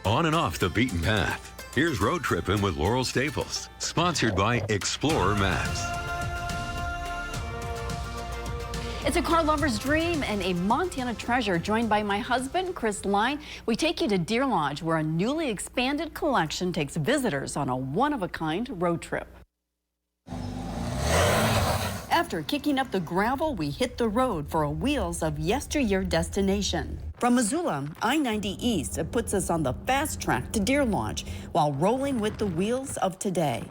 On and off the beaten path. Here's Road Trippin' with Laurel Staples, sponsored by Explorer Maps. It's a car lover's dream and a Montana treasure. Joined by my husband, Chris Line, we take you to Deer Lodge, where a newly expanded collection takes visitors on a one-of-a-kind road trip. After kicking up the gravel, we hit the road for a Wheels of Yesteryear destination. From Missoula, I-90 East, it puts us on the fast track to Deer Lodge while rolling with the wheels of today.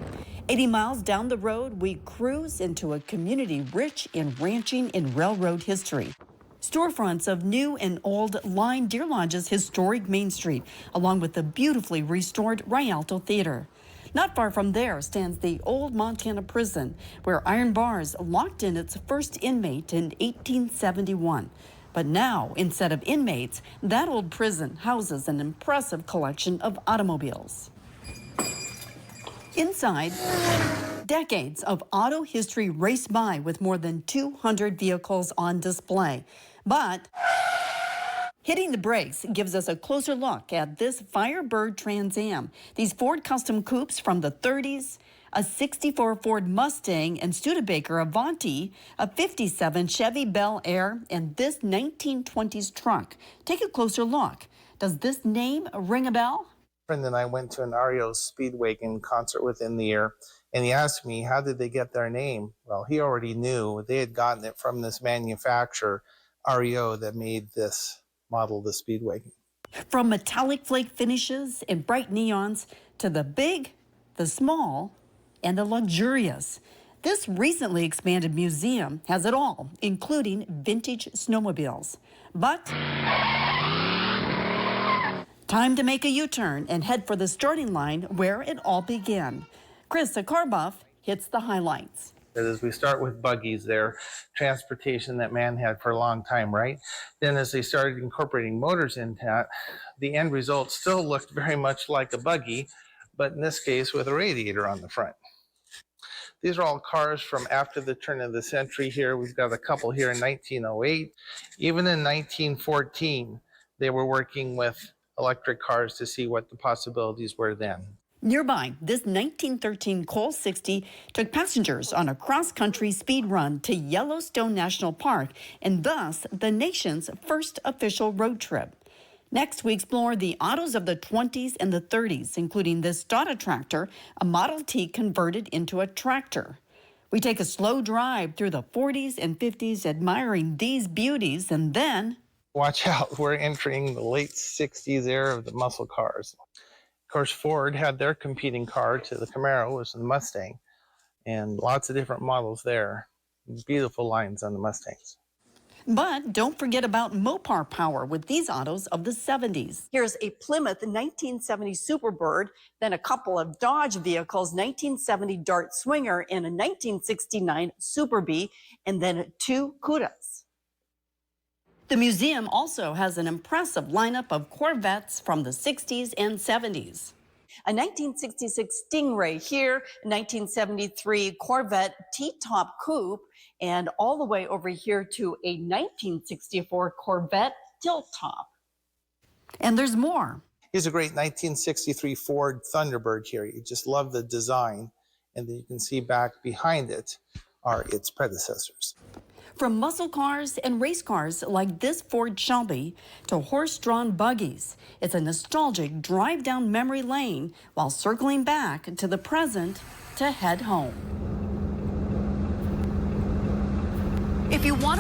80 miles down the road, we cruise into a community rich in ranching and railroad history. Storefronts of new and old line Deer Lodge's historic Main Street, along with the beautifully restored Rialto Theater. Not far from there stands the old Montana prison, where iron bars locked in its first inmate in 1871. But now, instead of inmates, that old prison houses an impressive collection of automobiles. Inside, decades of auto history race by with more than 200 vehicles on display. But hitting the brakes gives us a closer look at this Firebird Trans Am. These Ford custom coupes from the 30s, a 64 Ford Mustang and Studebaker Avanti, a 57 Chevy Bel Air, and this 1920s truck. Take a closer look. Does this name ring a bell? Friend and I went to an REO Speedwagon concert within the year, and he asked me, how did they get their name? Well, he already knew. They had gotten it from this manufacturer, REO, that made this model, the Speedwagon. From metallic flake finishes and bright neons to the big, the small, and the luxurious. This recently expanded museum has it all, including vintage snowmobiles. But time to make a U-turn and head for the starting line where it all began. Chris, a car buff, hits the highlights. As we start with buggies there, transportation that man had for a long time, right? Then as they started incorporating motors into that, the end result still looked very much like a buggy, but in this case with a radiator on the front. These are all cars from after the turn of the century here. We've got a couple here in 1908. Even in 1914, they were working with electric cars to see what the possibilities were then. Nearby, this 1913 Cole 60 took passengers on a cross-country speed run to Yellowstone National Park, and thus the nation's first official road trip. Next, we explore the autos of the 20s and the 30s, including this Dada tractor, a Model T converted into a tractor. We take a slow drive through the 40s and 50s, admiring these beauties, and then watch out, we're entering the late 60s era of the muscle cars. Of course, Ford had their competing car to the Camaro, was the Mustang, and lots of different models there. Beautiful lines on the Mustangs. But don't forget about Mopar power with these autos of the 70s. Here's a Plymouth 1970 Superbird, then a couple of Dodge vehicles, 1970 Dart Swinger and a 1969 Super Bee, and then two Cudas. The museum also has an impressive lineup of Corvettes from the 60s and 70s. A 1966 Stingray here, a 1973 Corvette T-top coupe, and all the way over here to a 1964 Corvette tilt-top. And there's more. Here's a great 1963 Ford Thunderbird here. You just love the design, and then you can see back behind it are its predecessors. From muscle cars and race cars like this Ford Shelby to horse-drawn buggies, it's a nostalgic drive down memory lane while circling back to the present to head home. If you want